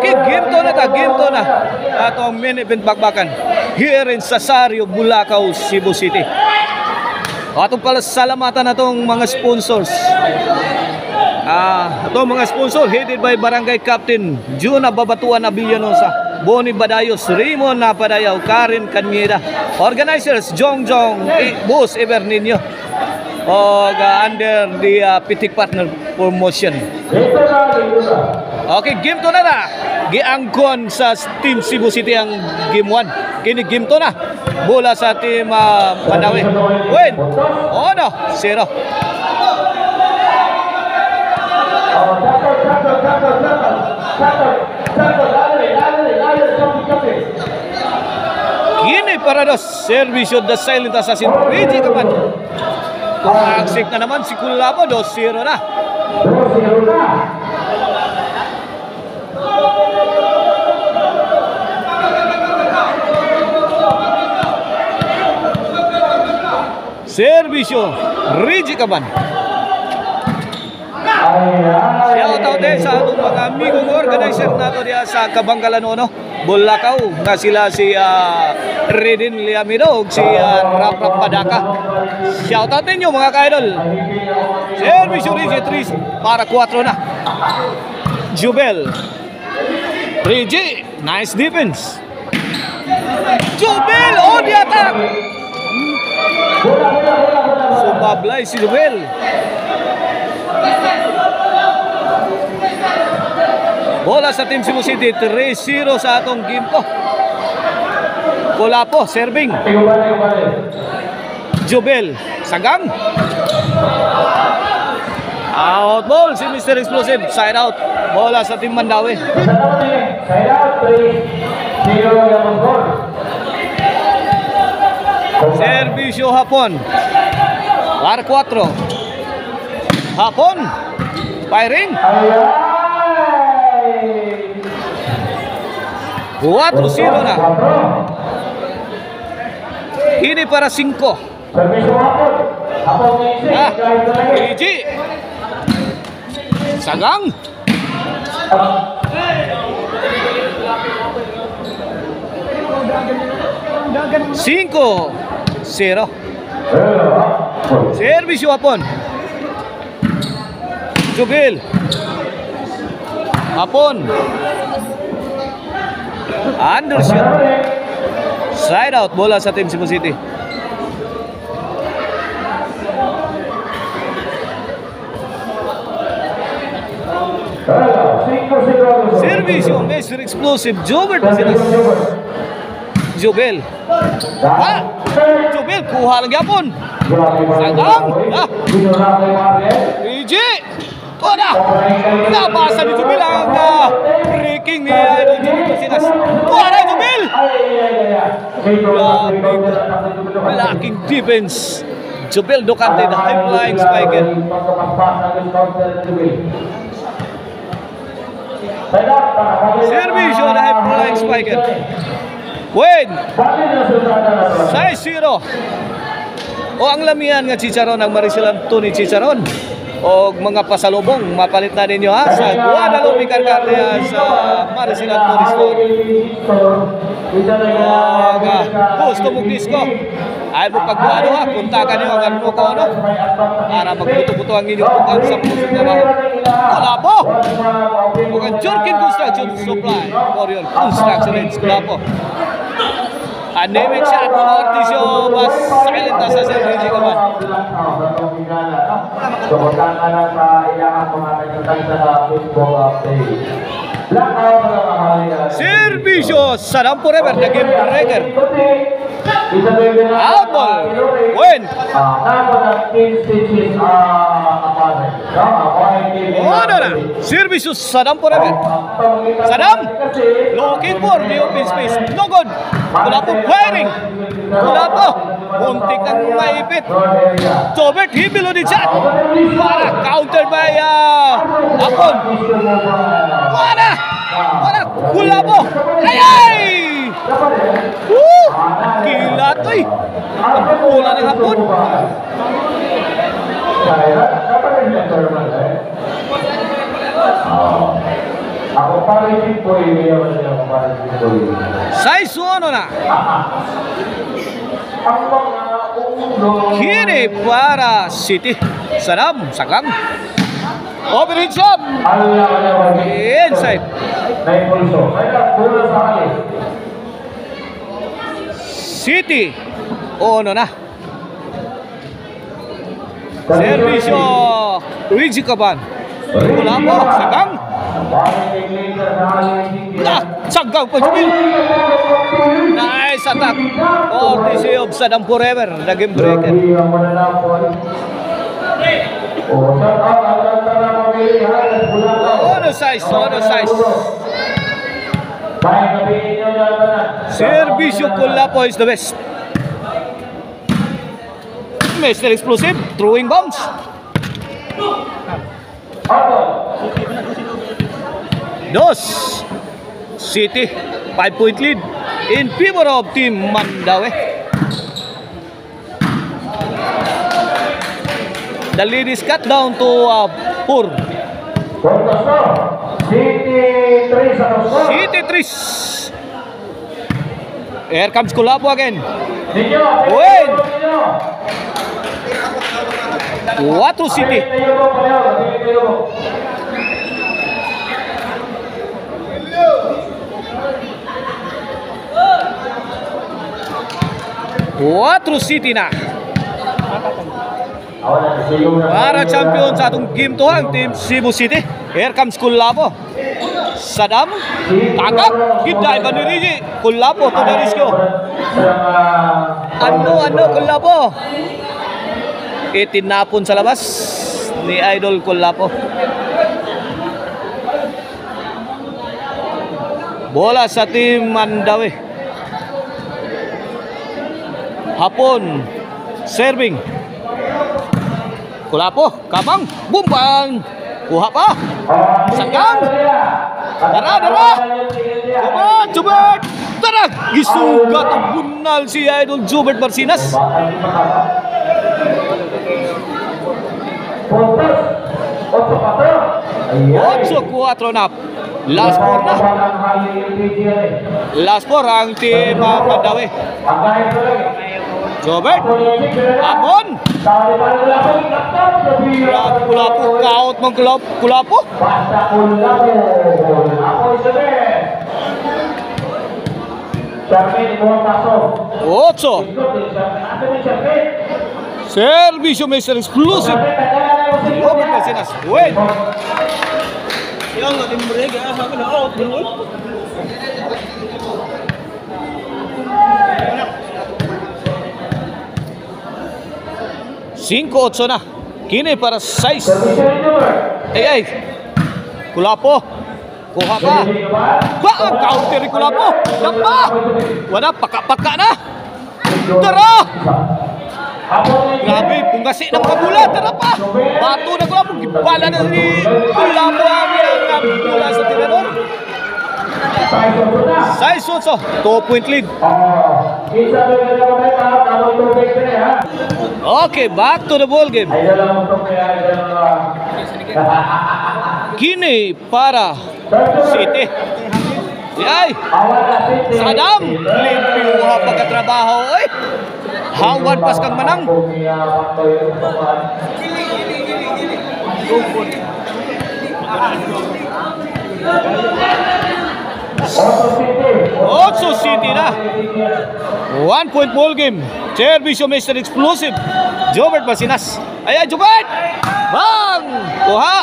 Okay, game to na ta, game to na. Ato ang main event bakbakan here in Sasario, Bulacau, Cebu City. Atong pala salamatan na itong mga sponsors. Itong mga sponsor headed by Barangay Captain Juna Babatuan Abilianosa, Boni Badayos, Raymond Napadayaw, Karen Canyeda. Organizers Jongjong, Boss Evernino, under the Pitik Partner Promotion. Okay, game to na na. Giangkon sa Team Cebu City ang game 1. Kini game to na. Bola sa Team Mandawi. Win. Oh no, 0. Kini para dos servisyo the silent assassin. Pwede ka man. Tumagsik na naman si Kulabo. 2-0 na. Servisyo Rigi Kaban. Shout out din sa atong mga amigong organizer nato diya sa Kabangkalan no, Bulacau, na sila si Redin Liamido, si Rap Padaka. Shout out ninyo mga ka-idol. Servisyo Rigi 3 para 4 na. Jubel Rigi, nice defense. Jubel on the attack. Sumablay si Jubel. Bola sa Team Cebu City, 3-0 sa atong game to. Kulapo, serving. Jubel, Sagang. Out ball si Mr. Explosive, side out. Bola sa Team Mandawi. Side out, 3-0 yung score. Servisyo Hapon. Par 4. Hapon. Firing. 4-0 na. Ini para 5. Servisyo Hapon. Hapon Iji. Sagang. Cinco 0. Servisyo Hapon. Jubel. Hapon. Undershoot. Side out, bola sa Team Cebu City. Servisyo Mr. Explosive Jubel Basilas. Jubel. Jubel kuha lang yapon. Sagang. Iji. Toda. Nabasa ni Jubel ang breaking ni Jubel Basilas. Kuha Jubel. Blocking defense. Jubel Docante, the high flying spiker. Servisyo na high flying spiker. Win. 6-0. O ang lamihan nga Chicharon ang Marisilan Tony Chicharon. O mga pasalubong mapalit na ninyo ha sa Guadalupe Carcardia sa Marisilan Tony Store. Gusto mong disco ay mo pagbuano ha, puntakan nyo ang ano ko ano para magbuto-buto ang inyong tukang sa puso na baho. Kulapo o ang Jorkin Construction Supply for your construction needs. Kulapo anemic shot Orticio Bas silent sa Servisyo Kaban. Servisyo Sadam Forever na game breaker. Out ball. Win. Ano na? Servisyo Sadam Forever. Sadam looking for the open space. No good. Wala po firing. Wala po. Muntik ang maipit. Sobert hibilo din siya. Para counter by Hapon. Wala. Wala. Wala po. Ay! Woo! Gila to eh. Ang pula ng Hapon. Ako Comparative po yun. Comparative po yun. 6-1 na. Ang mga ulo. Kini para City. Saddam, Sagang. Overhead shot. Inside. Naipulso. Kaya bola sa akin. City. Ono na. Servisyo. Luigi Caban. Wala po. Sagang. Sagang pa Jubil. Nice attack. Courtesy of Saddam Forever. The game breaker. Ono size. Servisyo Kulapo is the best. Mr. Explosive. Throwing bombs. Dos. City 5-point lead in favor of Team Mandaue. The lead is cut down to 4. City 3. Here comes Kulapo again. Win. 4 City. Quatro City na. Para champion sa atong game to ang Team Cebu City. Here comes Kulapo. Saddam. Tangkap. Giday ba ni Rigi? Kulapo to the rescue. Ano Kulapo. Itinapon sa labas ni Idol Kulapo. Bola sa Team Mandaue. Hapon serving. Kulapo, Kabang, bumbang. Kuha pa. Sagang. Dara. Coba. Tara. Gisugat ang bunal si Idol Jubert Barsinas. 8-4 na. Last 4 na. Last 4 ang Team Mandaue. Jobert. Hapon. Kulapo. Kaut mong Kulapo. Otso. Servisyo Mr. Exclusive. Robert Barsinas. Wait. Yang nggak timbrega, sabi na out dulu. Cinco otso na. Kini para 6. Ay. Kulapo. Kuha pa. Ang counter ni Kulapo. Dapa. Wala paka-paka na. Tara. Grabe, punggasi ng kabula. Tara pa. Bato na Kulapo. Gibala na si Kulapo ang bola sa tirador. 6-8. 2-point lead. Okay, back to the ball game. Kini para City. Yay! Saddam! Limpyo ha pagkatrabaho. Oy! Hawad pas kang manang. Otso City na. 1-point ball game. Servisyo Mr. Explosive. Jobert Barsinas. Ayan, Jobert! Bang! Kuha!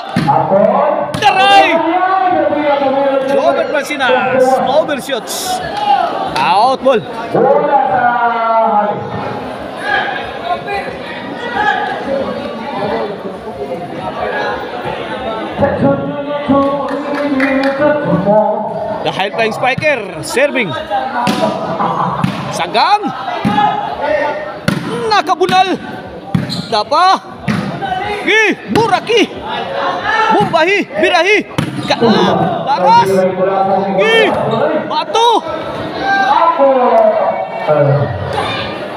Taray! Jobert Barsinas. Overshoots. Out ball. The high-flying spiker serving. Sagang. Nakabunal. Dapa. Buraki. Bumbahi. Birahi. Laras. Batu.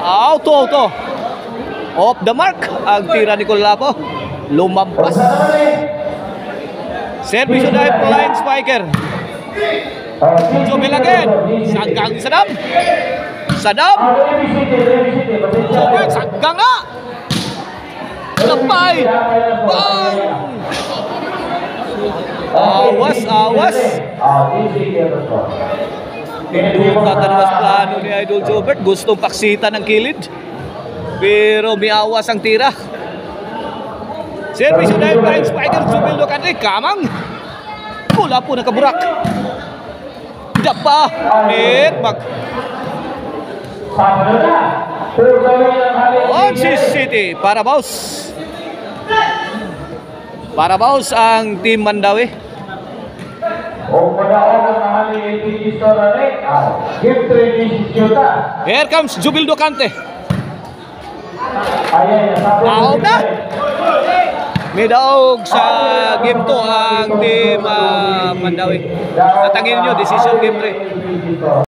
Auto. Off the mark. Ang tira ni Kulapo. Lumampas. Service na flying spiker. Jubil again. Saggang Sadam. Sadam. Jubil, saggang na. Lapay. Bang! Awas. Hindi tatanawas plano ni Idol Jobert. Gustong paksita ng kilid. Pero may awas ang tira. Service dahil pa rin Spider Jubil Lucante. Kamang. Wala po nakaburak. Dapa. Net. On City. Para Baus ang Team Mandawi. Here comes Jubil Lucante. Daog na. May daog sa game 2 ang Team Mandawi. Tatangin nyo, decision game 3.